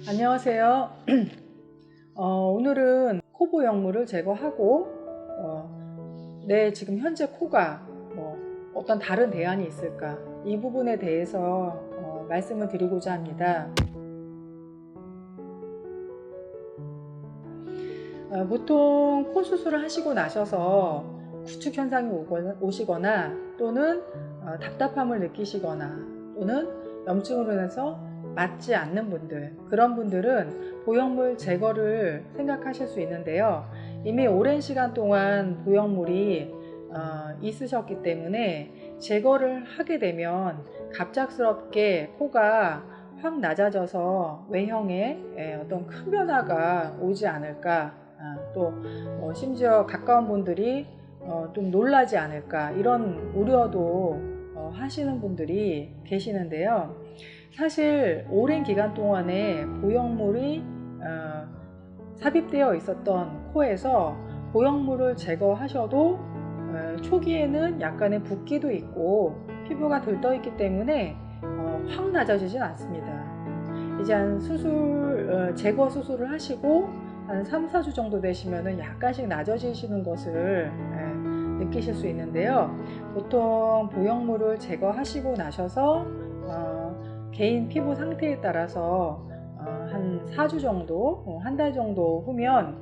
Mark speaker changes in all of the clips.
Speaker 1: 안녕하세요. 오늘은 코 보형물을 제거하고 내 지금 현재 코가 어떤 다른 대안이 있을까, 이 부분에 대해서 말씀을 드리고자 합니다. 보통 코 수술을 하시고 나셔서 구축 현상이 오시거나 또는 답답함을 느끼시거나 또는 염증으로 인해서 맞지 않는 분들, 그런 분들은 보형물 제거를 생각하실 수 있는데요. 이미 오랜 시간 동안 보형물이 있으셨기 때문에 제거를 하게 되면 갑작스럽게 코가 확 낮아져서 외형에 어떤 큰 변화가 오지 않을까, 또 심지어 가까운 분들이 좀 놀라지 않을까, 이런 우려도 하시는 분들이 계시는데요. 사실 오랜 기간 동안에 보형물이 삽입되어 있었던 코에서 보형물을 제거하셔도 초기에는 약간의 붓기도 있고 피부가 들떠 있기 때문에 확 낮아지진 않습니다. 이제 제거 수술을 하시고 한 3-4주 정도 되시면은 약간씩 낮아지시는 것을 느끼실 수 있는데요. 보통 보형물을 제거하시고 나셔서 개인 피부 상태에 따라서 한 4주 정도, 한 달 정도 후면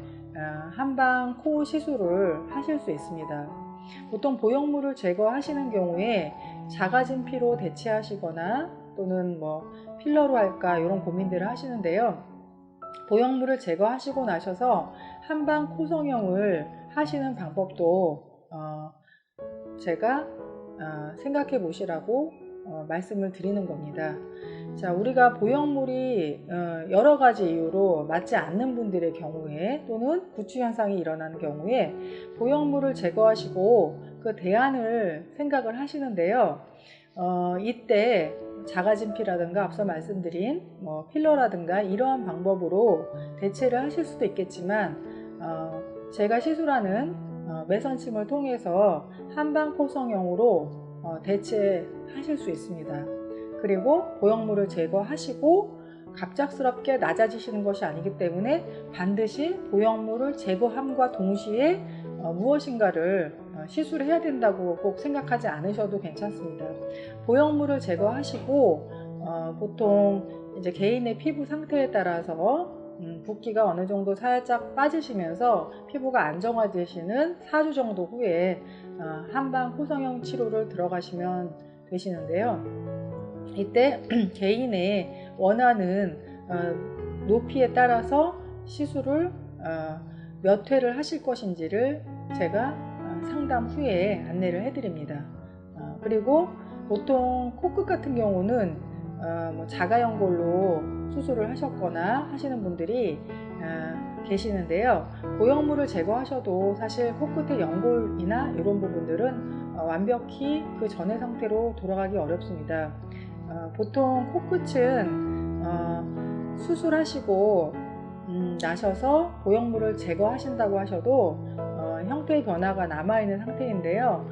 Speaker 1: 한방 코 시술을 하실 수 있습니다. 보통 보형물을 제거하시는 경우에 작아진 피로 대체하시거나 또는 필러로 할까, 이런 고민들을 하시는데요. 보형물을 제거하시고 나셔서 한방 코 성형을 하시는 방법도 제가 생각해 보시라고 말씀을 드리는 겁니다. 자, 우리가 보형물이 여러 가지 이유로 맞지 않는 분들의 경우에 또는 구취 현상이 일어나는 경우에 보형물을 제거하시고 그 대안을 생각을 하시는데요. 이때 작아진 피라든가 앞서 말씀드린 필러라든가 이러한 방법으로 대체를 하실 수도 있겠지만, 제가 시술하는 매선침을 통해서 한방 코 성형으로 대체하실 수 있습니다. 그리고 보형물을 제거하시고 갑작스럽게 낮아지시는 것이 아니기 때문에 반드시 보형물을 제거함과 동시에 무엇인가를 시술해야 된다고 꼭 생각하지 않으셔도 괜찮습니다. 보형물을 제거하시고 보통 이제 개인의 피부 상태에 따라서 붓기가 어느 정도 살짝 빠지시면서 피부가 안정화되시는 4주 정도 후에 한방 코성형 치료를 들어가시면 되시는데요. 이때 개인의 원하는 높이에 따라서 시술을 몇 회를 하실 것인지를 제가 상담 후에 안내를 해드립니다. 그리고 보통 코끝 같은 경우는 자가연골로 수술을 하셨거나 하시는 분들이 계시는데요. 보형물을 제거하셔도 사실 코끝의 연골이나 이런 부분들은 완벽히 그 전의 상태로 돌아가기 어렵습니다. 보통 코끝은 수술하시고 나셔서 보형물을 제거하신다고 하셔도 형태의 변화가 남아있는 상태인데요.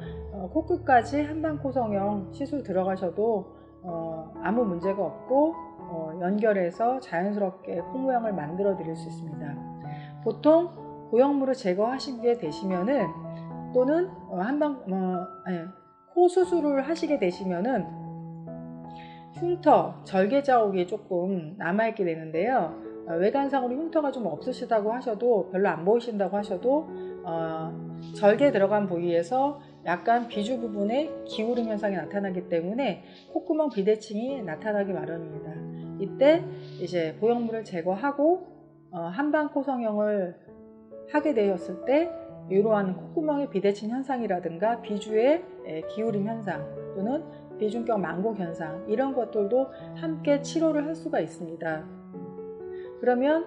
Speaker 1: 코끝까지 한방 코성형 시술 들어가셔도 아무 문제가 없고 연결해서 자연스럽게 코 모양을 만들어 드릴 수 있습니다. 보통 보형물을 제거하시게 되시면은 또는 코 수술을 하시게 되시면은 흉터, 절개 자국이 조금 남아있게 되는데요. 외관상으로 흉터가 좀 없으시다고 하셔도, 별로 안 보이신다고 하셔도 절개 들어간 부위에서 약간 비주 부분에 기울음 현상이 나타나기 때문에 콧구멍 비대칭이 나타나기 마련입니다. 이때 이제 보형물을 제거하고 한방 코 성형을 하게 되었을 때 이러한 콧구멍의 비대칭 현상이라든가 비주의 기울임 현상 또는 비중격 만곡 현상, 이런 것들도 함께 치료를 할 수가 있습니다. 그러면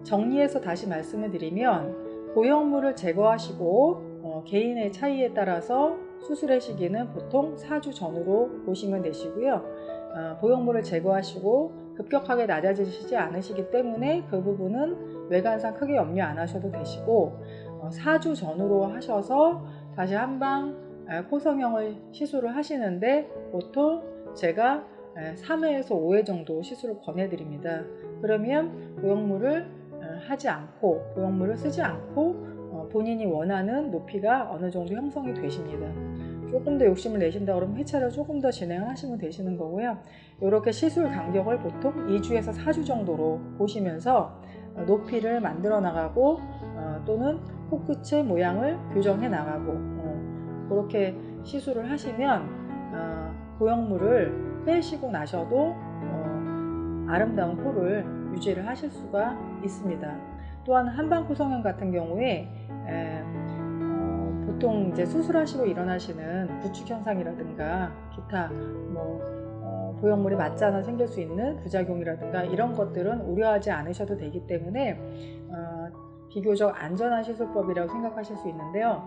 Speaker 1: 정리해서 다시 말씀을 드리면, 보형물을 제거하시고 개인의 차이에 따라서 수술의 시기는 보통 4주 전후로 보시면 되시고요. 보형물을 제거하시고 급격하게 낮아지시지 않으시기 때문에 그 부분은 외관상 크게 염려 안 하셔도 되시고, 4주 전후로 하셔서 다시 한방 코 성형을 시술을 하시는데 보통 제가 3회에서 5회 정도 시술을 권해드립니다. 그러면 보형물을 하지 않고 보형물을 쓰지 않고 본인이 원하는 높이가 어느 정도 형성이 되십니다. 조금 더 욕심을 내신다 그러면 회차를 조금 더 진행하시면 되시는 거고요. 이렇게 시술 간격을 보통 2주에서 4주 정도로 보시면서 높이를 만들어 나가고 또는 코끝의 모양을 교정해 나가고 그렇게 시술을 하시면 보형물을 빼시고 나셔도 아름다운 코를 유지를 하실 수가 있습니다. 또한 한방코 성형 같은 경우에 보통 이제 수술하시고 일어나시는 부축 현상이라든가 기타 보형물이 맞지 않아 생길 수 있는 부작용이라든가 이런 것들은 우려하지 않으셔도 되기 때문에 비교적 안전한 시술법이라고 생각하실 수 있는데요.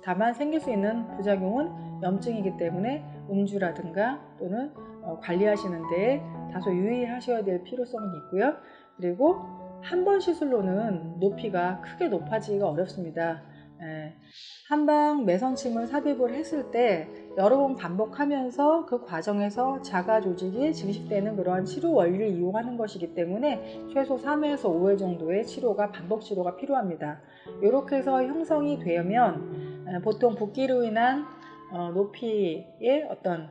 Speaker 1: 다만 생길 수 있는 부작용은 염증이기 때문에 음주라든가 또는 관리하시는 데에 다소 유의하셔야 될 필요성은 있고요. 그리고 한 번 시술로는 높이가 크게 높아지기가 어렵습니다. 한방 매선침을 삽입을 했을 때 여러 번 반복하면서 그 과정에서 자가 조직이 증식되는 그러한 치료 원리를 이용하는 것이기 때문에 최소 3회에서 5회 정도의 치료가 반복 치료가 필요합니다. 이렇게 해서 형성이 되면 보통 붓기로 인한 높이의 어떤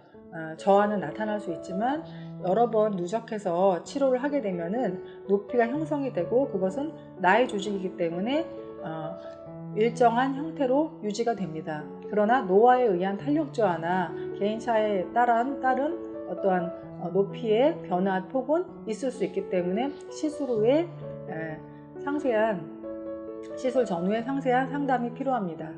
Speaker 1: 저하는 나타날 수 있지만 여러 번 누적해서 치료를 하게 되면은 높이가 형성이 되고 그것은 나의 조직이기 때문에 일정한 형태로 유지가 됩니다. 그러나 노화에 의한 탄력 저하나 개인차에 따른 어떠한 높이의 변화 폭은 있을 수 있기 때문에 시술 후에 시술 전후에 상세한 상담이 필요합니다.